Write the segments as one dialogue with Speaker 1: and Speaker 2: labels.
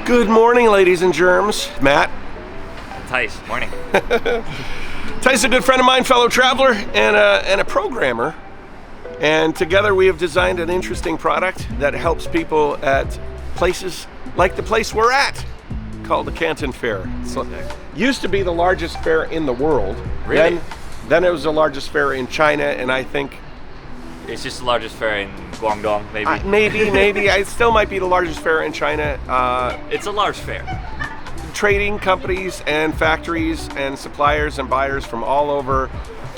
Speaker 1: Good morning, ladies and germs. Matt.
Speaker 2: Tice, morning.
Speaker 1: Tice is a good friend of mine, fellow traveler, and a programmer. And together we have designed an interesting product that helps people at places like the place we're at, called the Canton Fair. So, used to be the largest fair in the world.
Speaker 2: Really?
Speaker 1: Then it was the largest fair in China, and I think...
Speaker 2: It's just the largest fair in Guangdong, maybe?
Speaker 1: Maybe. It still might be the largest fair in China.
Speaker 2: It's a large fair.
Speaker 1: Trading companies and factories and suppliers and buyers from all over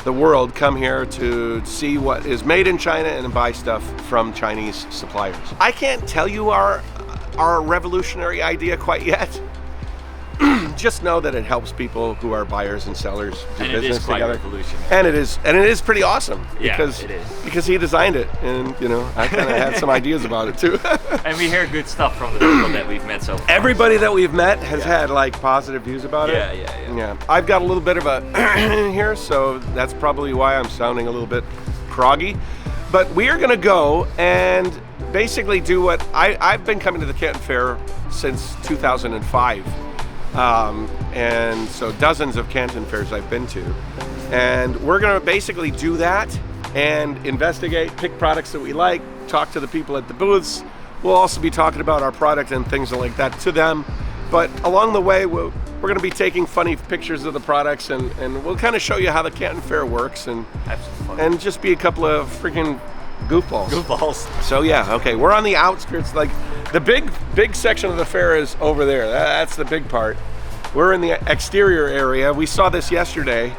Speaker 1: the world come here to see what is made in China and buy stuff from Chinese suppliers. I can't tell you our revolutionary idea quite yet. Just know that it helps people who are buyers and sellers do
Speaker 2: and
Speaker 1: business
Speaker 2: it is quite
Speaker 1: together.
Speaker 2: revolutionary.
Speaker 1: And it is pretty awesome.
Speaker 2: Yeah,
Speaker 1: because,
Speaker 2: it is.
Speaker 1: Because he designed it, and I kind of had some ideas about it too.
Speaker 2: And we hear good stuff from the people that we've met so far.
Speaker 1: Everybody that we've met has had like positive views about it. Yeah. I've got a little bit of a here, so that's probably why I'm sounding a little bit groggy. But we are going to go and basically do what I've been coming to the Canton Fair since 2005. And so dozens of Canton Fairs I've been to. And we're going to basically do that and investigate, pick products that we like, talk to the people at the booths. We'll also be talking about our product and things like that to them. But along the way, we're going to be taking funny pictures of the products, and we'll kind of show you how the Canton Fair works, and just be a couple of freaking goofballs. So yeah, okay, we're on the outskirts. Like the big section of the fair is over there. That's the big part. We're in the exterior area. We saw this yesterday,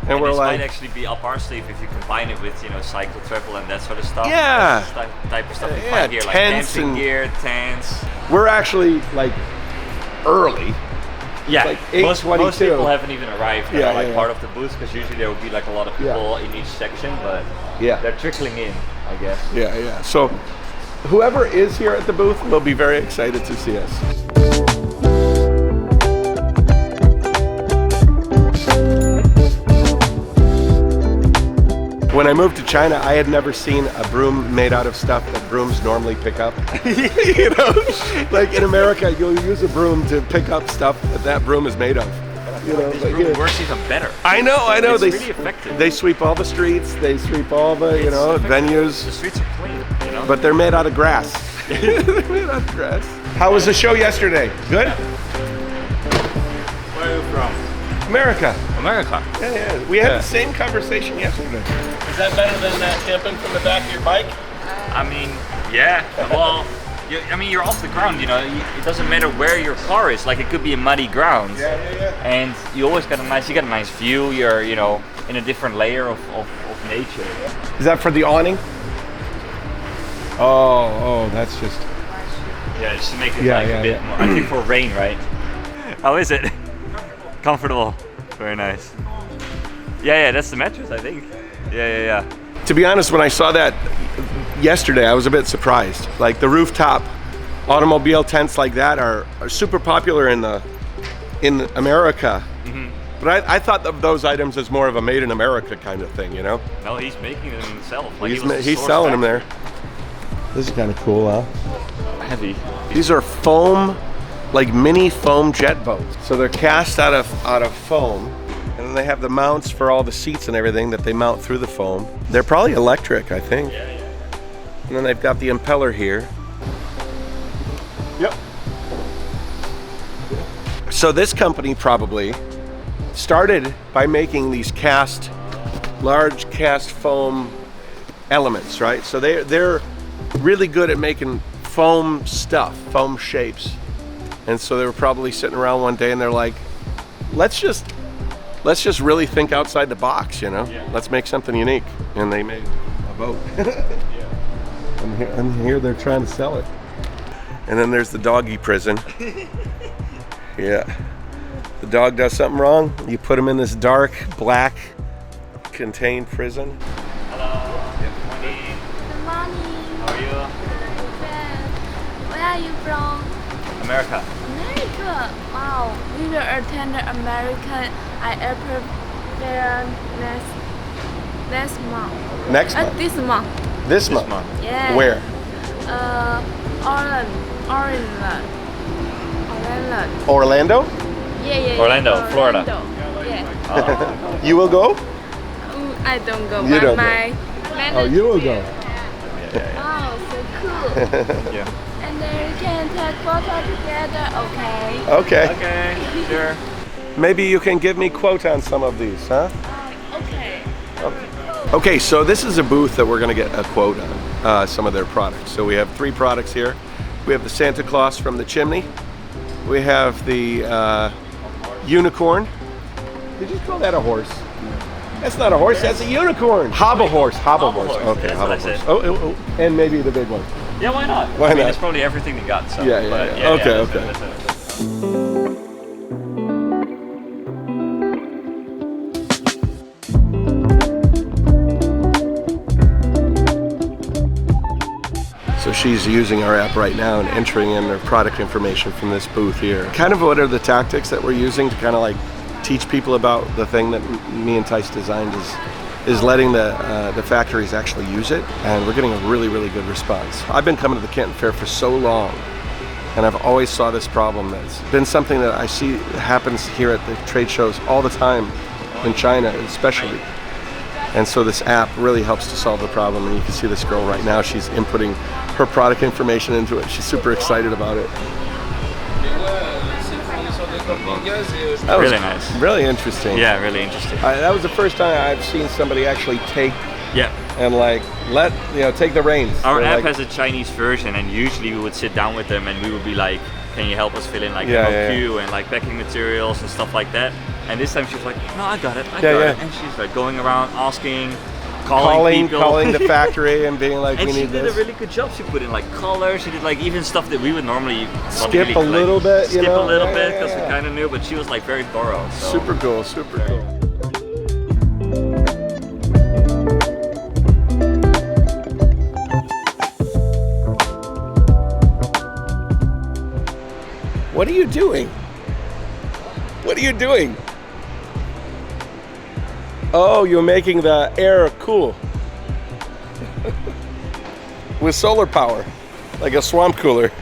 Speaker 1: and we're
Speaker 2: this
Speaker 1: like,
Speaker 2: might actually be up our sleeve if you combine it with cycle travel and that sort of stuff.
Speaker 1: Yeah.
Speaker 2: That's type of stuff you find here, like
Speaker 1: tents
Speaker 2: camping
Speaker 1: and
Speaker 2: gear, tents.
Speaker 1: We're actually like early.
Speaker 2: Yeah,
Speaker 1: like
Speaker 2: most
Speaker 1: 8:22.
Speaker 2: people haven't even arrived that are part
Speaker 1: yeah.
Speaker 2: of the booth, because usually there will be like a lot of people in each section, but they're trickling in, I guess.
Speaker 1: Yeah. So whoever is here at the booth will be very excited to see us. When I moved to China, I had never seen a broom made out of stuff that brooms normally pick up. Like in America, you'll use a broom to pick up stuff that broom is made of.
Speaker 2: This broom works even better.
Speaker 1: I know.
Speaker 2: It's really effective.
Speaker 1: They sweep all the streets. They sweep all the venues.
Speaker 2: The streets are clean.
Speaker 1: But they're made out of grass. They're made out of grass. How was the show yesterday? Good.
Speaker 2: Where are you from?
Speaker 1: America. Yeah. We had the same conversation yesterday. Is that better than camping from the back of your bike?
Speaker 2: I mean, yeah. Well, you're off the ground. It doesn't matter where your car is. Like, it could be a muddy ground.
Speaker 1: Yeah.
Speaker 2: And you always got a nice view. You're in a different layer of nature.
Speaker 1: Is that for the awning? Oh, that's just.
Speaker 2: Yeah, just to make it a bit more. I think for rain, right? How is it? Comfortable. Very nice. Yeah, that's the mattress, I think. Yeah.
Speaker 1: To be honest, when I saw that yesterday, I was a bit surprised. Like the rooftop automobile tents like that are super popular in America. Mm-hmm. But I thought of those items as more of a made in America kind of thing,
Speaker 2: No, he's making them himself. Like
Speaker 1: he's selling them there. This is kind of cool, huh?
Speaker 2: Heavy.
Speaker 1: These are foam, like mini foam jet boats. So they're cast out of foam. And then they have the mounts for all the seats and everything that they mount through the foam. They're probably electric, I think.
Speaker 2: Yeah.
Speaker 1: And then they've got the impeller here. Yep. So this company probably started by making these large cast foam elements, right? So they're really good at making foam stuff, foam shapes. And so they were probably sitting around one day and they're like, let's just really think outside the box,
Speaker 2: Yeah.
Speaker 1: Let's make something unique. And they made a boat. And here they're trying to sell it. And then there's the doggy prison. Yeah. The dog does something wrong, you put him in this dark, black, contained prison.
Speaker 2: Hello. Good morning.
Speaker 3: Good morning.
Speaker 2: How are you?
Speaker 3: Where are you from?
Speaker 2: America.
Speaker 3: America. Wow. We will attend the American Airport Fair next month.
Speaker 1: Next month?
Speaker 3: This month.
Speaker 1: This month?
Speaker 3: Yeah.
Speaker 1: Where?
Speaker 3: Orange. pilot.
Speaker 1: Orlando?
Speaker 3: Yeah.
Speaker 2: Orlando, Florida.
Speaker 3: Yeah.
Speaker 1: You will go?
Speaker 3: I don't go.
Speaker 1: You
Speaker 3: but
Speaker 1: don't go.
Speaker 3: my manager.
Speaker 1: Oh, you will go.
Speaker 3: Oh, so cool.
Speaker 2: Yeah.
Speaker 3: And then we can take photo together. Okay.
Speaker 1: Okay.
Speaker 2: Okay, sure.
Speaker 1: Maybe you can give me quote on some of these, huh?
Speaker 3: Okay.
Speaker 1: Okay, so this is a booth that we're going to get a quote on some of their products. So we have 3 products here. We have the Santa Claus from the chimney. We have the unicorn. Did you call that a horse? That's not a horse, that's a unicorn. Hobble horse. Okay,
Speaker 2: That's
Speaker 1: hobble
Speaker 2: what I
Speaker 1: horse.
Speaker 2: said.
Speaker 1: Oh, and maybe the big one.
Speaker 2: Yeah, why not?
Speaker 1: Why
Speaker 2: I mean,
Speaker 1: not?
Speaker 2: it's probably everything they got. So.
Speaker 1: Yeah.
Speaker 2: But
Speaker 1: Okay.
Speaker 2: that's it.
Speaker 1: So she's using our app right now and entering in her product information from this booth here. Kind of what are the tactics that we're using to kind of like teach people about the thing that me and Tice designed is letting the factories actually use it, and we're getting a really good response. I've been coming to the Canton Fair for so long, and I've always saw this problem. That's been something that I see happens here at the trade shows all the time in China especially. And so this app really helps to solve the problem, and you can see this girl right now, she's inputting her product information into it. She's super excited about it. That was
Speaker 2: Really nice.
Speaker 1: Really interesting.
Speaker 2: Yeah, really interesting.
Speaker 1: That was the first time I've seen somebody actually take
Speaker 2: Yeah.
Speaker 1: and like take the reins.
Speaker 2: Our
Speaker 1: They're
Speaker 2: app
Speaker 1: like,
Speaker 2: has a Chinese version, and usually we would sit down with them and we would be like, can you help us fill in like
Speaker 1: Yeah,
Speaker 2: OQ and like packing materials and stuff like that? And this time she was like, no, I got it. I got it. And she's like going around asking, calling people.
Speaker 1: calling the factory and being like,
Speaker 2: And
Speaker 1: we
Speaker 2: she
Speaker 1: need
Speaker 2: did
Speaker 1: this.
Speaker 2: a really good job. She put in like color. She did like even stuff that we would normally not
Speaker 1: Skip
Speaker 2: really,
Speaker 1: a little bit, you
Speaker 2: skip
Speaker 1: know?
Speaker 2: a little
Speaker 1: Yeah,
Speaker 2: bit
Speaker 1: yeah,
Speaker 2: because
Speaker 1: yeah.
Speaker 2: we kind of knew, but she was like very thorough. So.
Speaker 1: Super cool, super cool. What are you doing? What are you doing? Oh, you're making the air cool. With solar power, like a swamp cooler.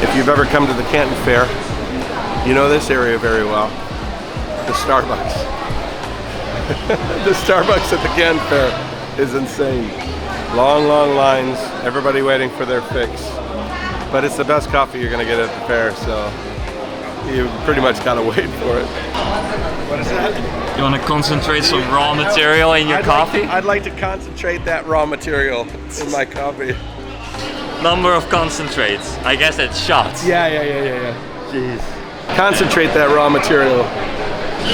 Speaker 1: If you've ever come to the Canton Fair, you know this area very well. The Starbucks. The Starbucks at the Canton Fair is insane. Long lines, everybody waiting for their fix. But it's the best coffee you're gonna get at the fair, so you pretty much gotta wait for it. What is that?
Speaker 2: You want to concentrate some raw material in your coffee?
Speaker 1: I'd like to concentrate that raw material in my coffee.
Speaker 2: Number of concentrates. I guess that's shots.
Speaker 1: Yeah. Jeez. Concentrate that raw material.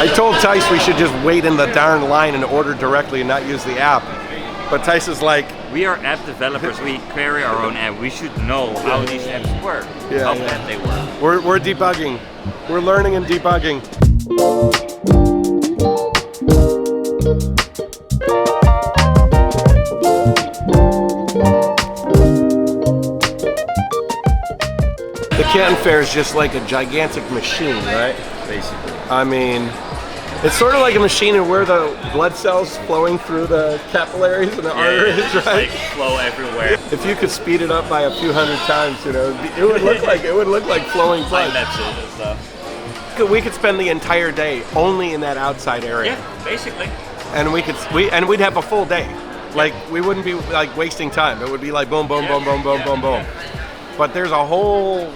Speaker 1: I told Tice we should just wait in the darn line and order directly and not use the app. But Tice is like,
Speaker 2: We are app developers. We query our own app. We should know how these apps work, how bad they work.
Speaker 1: we're debugging. We're learning and debugging. The Canton Fair is just like a gigantic machine, right?
Speaker 2: Basically.
Speaker 1: I mean, it's sort of like a machine where the blood cells flowing through the capillaries and the arteries,
Speaker 2: just
Speaker 1: right?
Speaker 2: like flow everywhere.
Speaker 1: If you could speed it up by a few hundred times, it would look like flowing blood.
Speaker 2: Time-lapses and stuff.
Speaker 1: We could spend the entire day only in that outside area.
Speaker 2: Yeah, basically.
Speaker 1: And we'd have a full day. Like we wouldn't be like wasting time. It would be like boom, boom, boom, boom, boom, boom, boom. But there's a whole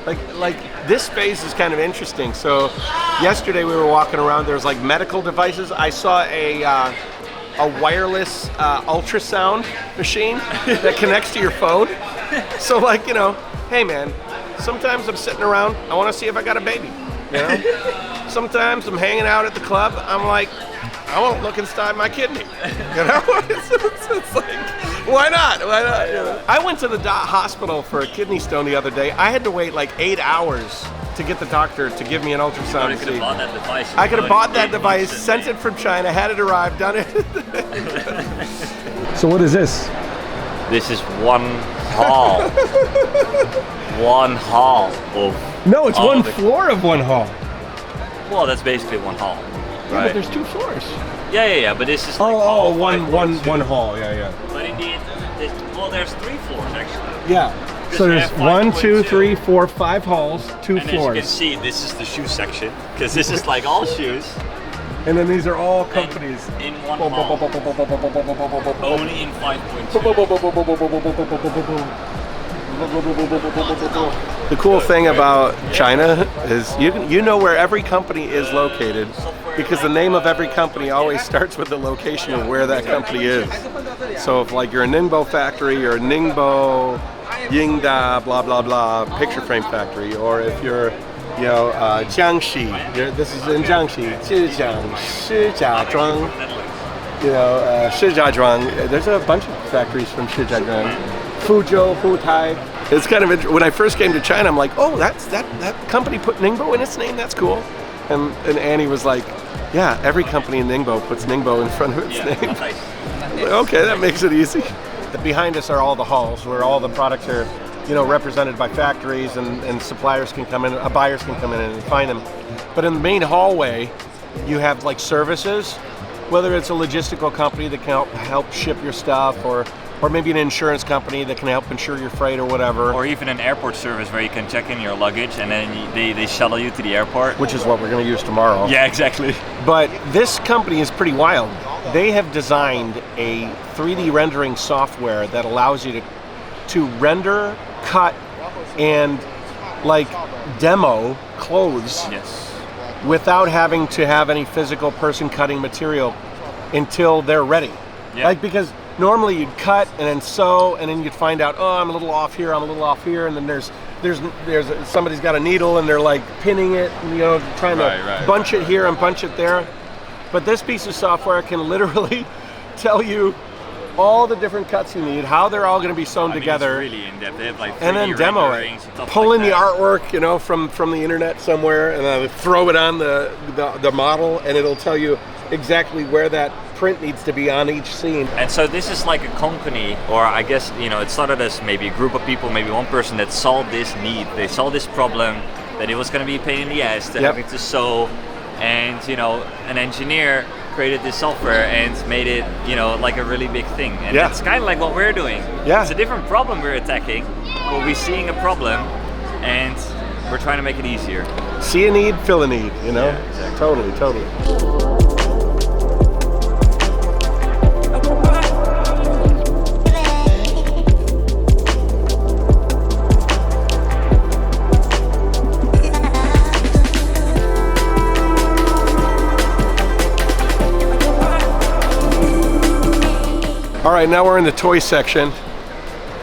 Speaker 1: like this space is kind of interesting. So yesterday we were walking around. There's like medical devices. I saw a wireless ultrasound machine that connects to your phone. So like hey man, sometimes I'm sitting around. I want to see if I got a baby. Sometimes I'm hanging out at the club. I'm like, I want to look inside my kidney. It's like, why not? I went to the hospital for a kidney stone the other day. I had to wait like 8 hours to get the doctor to give me an ultrasound.
Speaker 2: You could have bought that device.
Speaker 1: I could have bought that device, sent it from China, had it arrive, done it. So what is this?
Speaker 2: This is one hall. One hall of.
Speaker 1: No, it's
Speaker 2: all
Speaker 1: one
Speaker 2: the-
Speaker 1: floor of one hall.
Speaker 2: Well, that's basically one hall,
Speaker 1: Yeah,
Speaker 2: right?
Speaker 1: but there's 2 floors.
Speaker 2: Yeah. But this is like all five floors, too.
Speaker 1: one hall. Yeah.
Speaker 2: But indeed, well, there's 3 floors actually.
Speaker 1: Yeah. So
Speaker 2: we
Speaker 1: there's
Speaker 2: have
Speaker 1: 1, 2,
Speaker 2: 5.2.
Speaker 1: 3, 4, 5 halls, 2
Speaker 2: And as you
Speaker 1: floors.
Speaker 2: can see, this is the shoe section because this is like all shoes.
Speaker 1: And then these are all
Speaker 2: And
Speaker 1: companies.
Speaker 2: in one hall, only in 5.2.
Speaker 1: The cool thing about China is you know where every company is located because the name of every company always starts with the location of where that company is. So if like you're a Ningbo factory or a Ningbo Yingda blah blah blah picture frame factory, or if you're Jiangxi, this is in Jiangxi, Zhejiang, Shijiazhuang, Shijiazhuang. There's a bunch of factories from Shijiazhuang. Fuzhou, Hutai. It's kind of when I first came to China, I'm like, oh, that company put Ningbo in its name. That's cool. And Annie was like, yeah, every company in Ningbo puts Ningbo in front of its name. Like, okay, that makes it easy. Behind us are all the halls where all the products are, represented by factories and suppliers can come in, buyers can come in and find them. But in the main hallway, you have like services, whether it's a logistical company that can help ship your stuff, or maybe an insurance company that can help insure your freight or whatever.
Speaker 2: Or even an airport service where you can check in your luggage and then they shuttle you to the airport.
Speaker 1: Which is what we're going to use tomorrow.
Speaker 2: Yeah, exactly.
Speaker 1: But this company is pretty wild. They have designed a 3D rendering software that allows you to render, cut, and like demo clothes without having to have any physical person cutting material until they're ready.
Speaker 2: Yeah.
Speaker 1: Like, because normally you'd cut and then sew and then you'd find out, oh, I'm a little off here, and then there's somebody's got a needle and they're like pinning it, and, trying to bunch it here and bunch it there. But this piece of software can literally tell you all the different cuts you need, how they're all going to be sewn together,
Speaker 2: it's really in-depth. They have like 3D
Speaker 1: and then demo it.
Speaker 2: stuff
Speaker 1: Pull
Speaker 2: like
Speaker 1: in the
Speaker 2: that.
Speaker 1: artwork, from the internet somewhere, and throw it on the model, and it'll tell you exactly where that print needs to be on each scene.
Speaker 2: And so this is like a company, or I guess it started as maybe a group of people, maybe one person that saw this need, they saw this problem, that it was going to be a pain in the ass to having to sew, and an engineer created this software and made it like a really big thing. And it's kind of like what we're doing. It's a different problem we're attacking, but we're seeing a problem and we're trying to make it easier.
Speaker 1: See a need, fill a need,
Speaker 2: Yeah, exactly.
Speaker 1: Totally. All right, now we're in the toy section.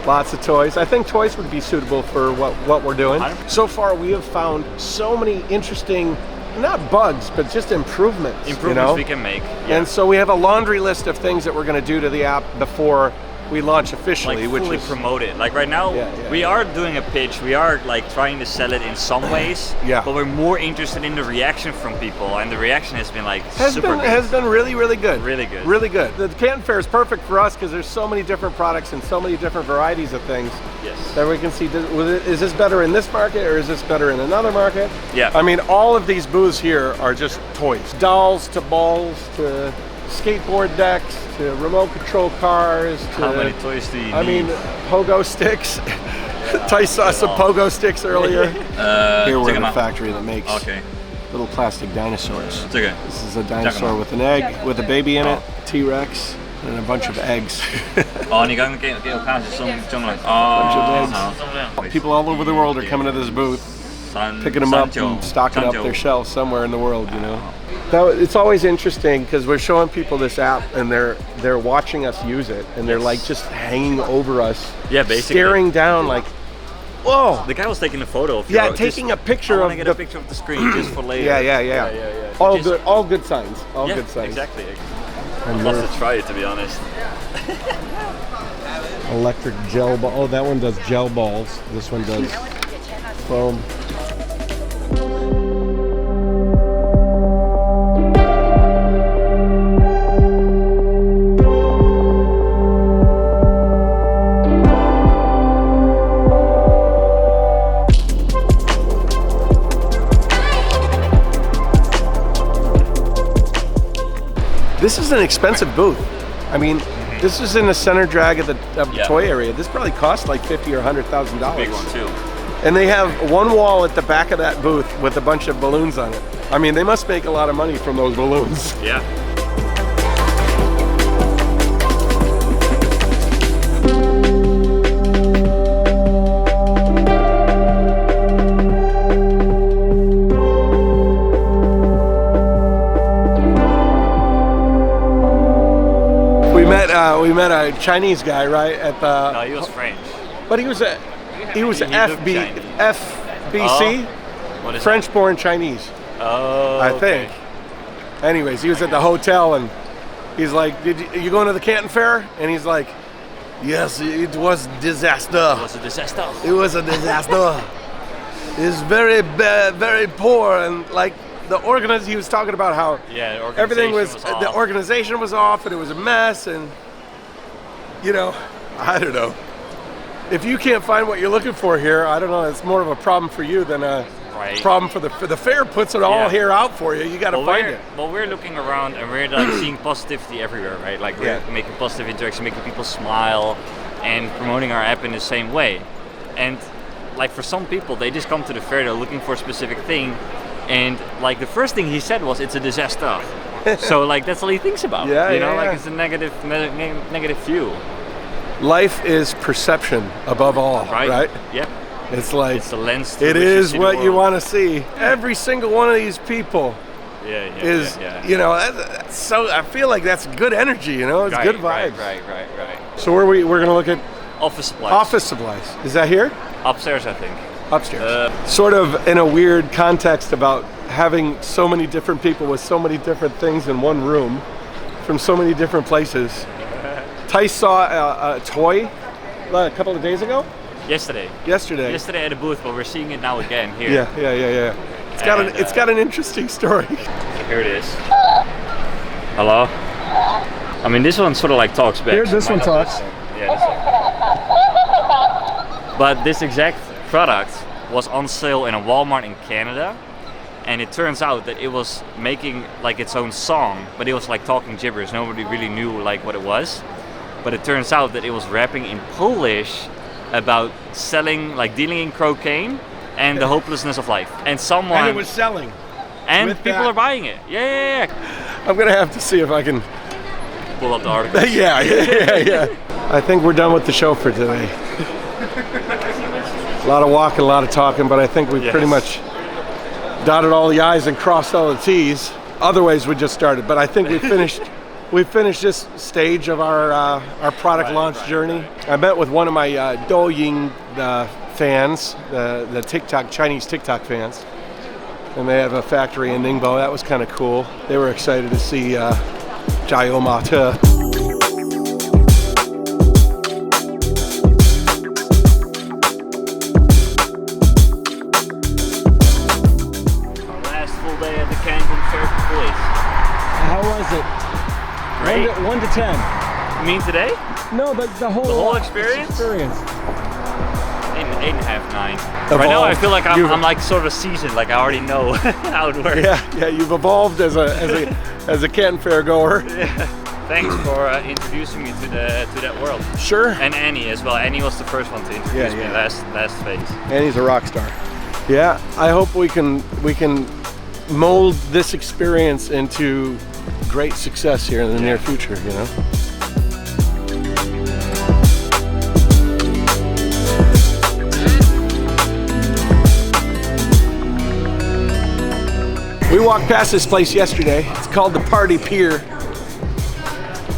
Speaker 1: Lots of toys. I think toys would be suitable for what we're doing. So far, we have found so many interesting, not bugs, but just improvements.
Speaker 2: We can make. Yeah.
Speaker 1: And so we have a laundry list of things that we're going to do to the app before we launch officially,
Speaker 2: like fully promote it. Like right now, we are doing a pitch. We are like trying to sell it in some ways. But we're more interested in the reaction from people, and the reaction has been like super good.
Speaker 1: Has been really, really good.
Speaker 2: Really good.
Speaker 1: Really good. The Canton Fair is perfect for us because there's so many different products and so many different varieties of things. That we can see. Is this better in this market or is this better in another market? I mean, all of these booths here are just toys. Dolls to balls to skateboard decks to remote control cars to
Speaker 2: how many toys do you need?
Speaker 1: I mean, pogo sticks. Tice saw some pogo sticks earlier. Here we're in a factory that makes little plastic dinosaurs. This is a dinosaur with an egg, with a baby in it, T-Rex, and a bunch of eggs. People all over the world are coming to this booth, picking them up and stocking up their shelves somewhere in the world, It's always interesting because we're showing people this app and they're watching us use it and they're like just hanging over us,
Speaker 2: basically
Speaker 1: staring down like, whoa!
Speaker 2: The guy was taking a photo of
Speaker 1: taking a picture
Speaker 2: I want to get a picture of the screen just for later.
Speaker 1: All good signs. Good signs.
Speaker 2: Exactly. I'd love to try it, to be honest.
Speaker 1: Electric gel ball. Oh, that one does gel balls. This one does foam. this is an expensive booth. I mean, this is in the center drag of the toy area. This probably costs like $50,000 or $100,000.
Speaker 2: Big one too.
Speaker 1: And they have one wall at the back of that booth with a bunch of balloons on it. I mean, they must make a lot of money from those balloons.
Speaker 2: Yeah.
Speaker 1: We met a Chinese guy, right, at the...
Speaker 2: No, he was French.
Speaker 1: But he was an FBC,
Speaker 2: What is
Speaker 1: French-born Chinese.
Speaker 2: Oh,
Speaker 1: I think. Anyways, he was at the hotel and he's like, "Did you going to the Canton Fair?" And he's like, "Yes, it was disaster.
Speaker 2: It was a disaster.
Speaker 1: It was a disaster. It's very bad, very poor." And like he was talking about how everything was the organization was off and it was a mess, and you know, I don't know. If you can't find what you're looking for here, I don't know. It's more of a problem for you than a problem for the fair. Puts it all here out for you. You got to find it.
Speaker 2: Well, we're looking around and we're like seeing positivity everywhere, right? Like we're making positive interaction, making people smile, and promoting our app in the same way. And like for some people, they just come to the fair. They're looking for a specific thing, and like the first thing he said was, "It's a disaster." So like that's all he thinks about. You know, like it's a negative view.
Speaker 1: Life is perception above all, right?
Speaker 2: Yeah.
Speaker 1: It's like
Speaker 2: it's the lens.
Speaker 1: It is what you want to see. Every single one of these people is, you know, that's so. I feel like that's good energy. You know, it's good vibes.
Speaker 2: Right.
Speaker 1: So we're gonna look at
Speaker 2: office supplies.
Speaker 1: Office supplies. Is that here?
Speaker 2: Upstairs, I think.
Speaker 1: Upstairs. Sort of in a weird context about having so many different people with so many different things in one room from so many different places. Tice saw a toy a couple of days ago?
Speaker 2: Yesterday at a booth, but we're seeing it now again here.
Speaker 1: Yeah. It's got an interesting story.
Speaker 2: So here it is. Hello? I mean, this one sort of like talks back.
Speaker 1: This one talks.
Speaker 2: Yeah, this one. But this exact product was on sale in a Walmart in Canada, and it turns out that it was making like its own song, but it was like talking gibberish. Nobody really knew like what it was. But it turns out that it was rapping in Polish about selling, like dealing in cocaine and the hopelessness of life. And
Speaker 1: it was selling.
Speaker 2: And people are buying it. Yeah.
Speaker 1: I'm gonna have to see if I can
Speaker 2: pull up the article.
Speaker 1: Yeah. I think we're done with the show for today. A lot of walking, a lot of talking, but I think we've pretty much dotted all the I's and crossed all the T's. Otherwise, we just started. But I think we finished. We finished this stage of our product launch journey. I met with one of my Douyin fans, the Chinese TikTok fans, and they have a factory in Ningbo. That was kind of cool. They were excited to see JaYoe Mater.
Speaker 2: Our last full day at the Canton Fair place.
Speaker 1: How was it?
Speaker 2: Great.
Speaker 1: 1 to 10.
Speaker 2: You mean today?
Speaker 1: No, but the whole
Speaker 2: experience? 8.5, 9.
Speaker 1: Evolved.
Speaker 2: Right now I feel like I'm like sort of seasoned, like I already know how it works.
Speaker 1: Yeah, you've evolved as a Canton Fair goer.
Speaker 2: Yeah. Thanks for introducing me to that world.
Speaker 1: Sure.
Speaker 2: And Annie as well. Annie was the first one to introduce me last phase.
Speaker 1: Annie's a rock star. Yeah, I hope we can mold this experience into great success here in the near future, you know. We walked past this place yesterday. It's called the Party Pier.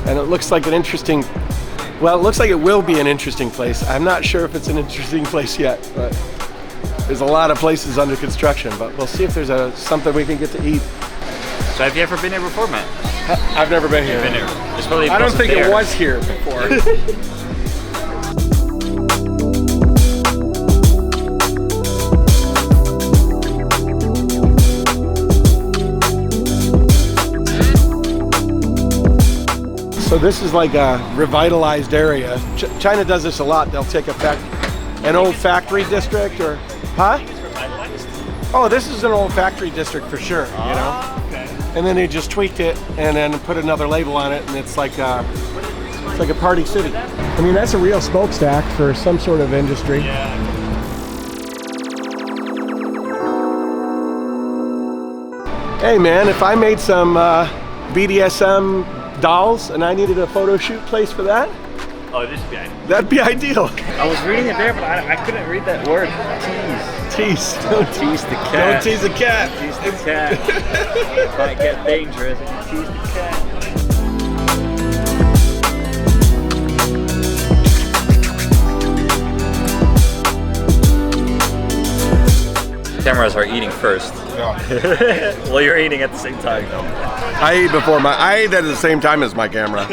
Speaker 1: And it looks like an interesting, well, it looks like it will be an interesting place. I'm not sure if it's an interesting place yet, but there's a lot of places under construction, but we'll see if there's something we can get to eat.
Speaker 2: So have you ever been here before, Matt?
Speaker 1: I've never been here.
Speaker 2: You've been here. There's probably
Speaker 1: I don't think it was here before. So this is like a revitalized area. China does this a lot. They'll take an old factory district Oh, this is an old factory district for sure, you know?
Speaker 2: Okay.
Speaker 1: and then they just tweaked it and then put another label on it, and it's like a party city. I mean, that's a real smokestack for some sort of industry.
Speaker 2: Yeah.
Speaker 1: Hey man, if I made some BDSM dolls and I needed a photo shoot place for that,
Speaker 2: Oh, this would be ideal.
Speaker 1: that'd be ideal.
Speaker 2: I was reading it there, but I couldn't read that word. Tease.
Speaker 1: Don't
Speaker 2: Tease the cat.
Speaker 1: Don't tease the cat.
Speaker 2: Tease the cat. Might get dangerous if you tease the cat. Cameras are eating first. Well, you're eating at the same time.
Speaker 1: I ate at the same time as my camera.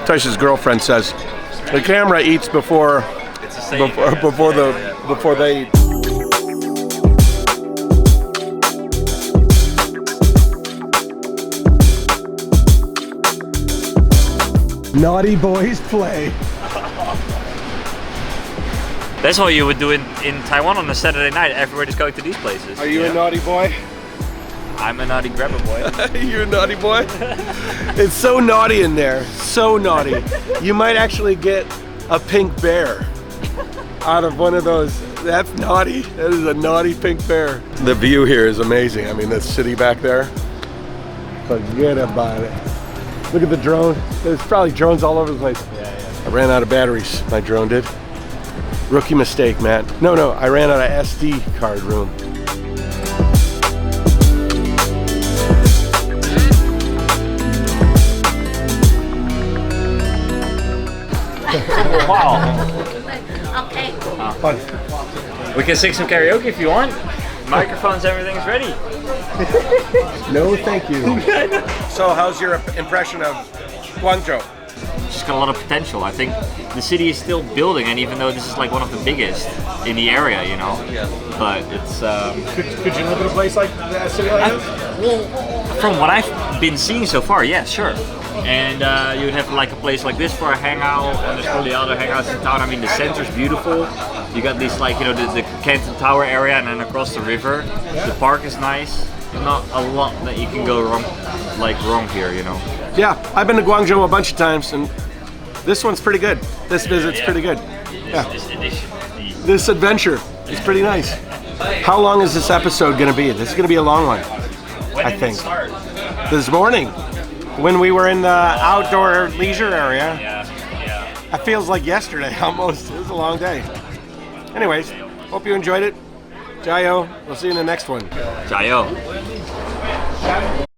Speaker 1: Tice's girlfriend says the camera eats before
Speaker 2: It's the same.
Speaker 1: before they eat. Naughty boys play.
Speaker 2: That's what you would do in Taiwan on a Saturday night. Everybody's going to these places.
Speaker 1: Are you a naughty boy?
Speaker 2: I'm a naughty grabber boy.
Speaker 1: You're a naughty boy? It's so naughty in there. So naughty. You might actually get a pink bear out of one of those. That's naughty. That is a naughty pink bear. The view here is amazing. I mean, the city back there. Forget about it. Look at the drone. There's probably drones all over the place. I ran out of batteries. My drone did. Rookie mistake, Matt. No, I ran out of SD card room.
Speaker 2: Wow.
Speaker 3: Okay.
Speaker 1: Fun.
Speaker 2: We can sing some karaoke if you want. Microphones, everything's ready.
Speaker 1: No, thank you. So, how's your impression of Guangzhou?
Speaker 2: It's just got a lot of potential. I think the city is still building, and even though this is like one of the biggest in the area, you know, but it's.
Speaker 1: Could you live in a place like that, city like this?
Speaker 2: Well, from what I've been seeing so far, yeah, sure. And you'd have like a place like this for a hangout, and there's probably other hangouts in town. I mean, the center's beautiful. You got this like, you know, the Canton Tower area, and then across the river. The park is nice. Not a lot that you can go wrong here, you know.
Speaker 1: Yeah, I've been to Guangzhou a bunch of times, and this one's pretty good. This visit's pretty good. Yeah.
Speaker 2: This edition.
Speaker 1: This adventure is pretty nice. How long is this episode going to be? This is going to be a long one,
Speaker 2: When
Speaker 1: I
Speaker 2: did
Speaker 1: think.
Speaker 2: it start?
Speaker 1: This morning, when we were in the outdoor leisure area.
Speaker 2: Yeah.
Speaker 1: It feels like yesterday almost. It was a long day. Anyways, hope you enjoyed it. JaYoe. We'll see you in the next one.
Speaker 2: JaYoe.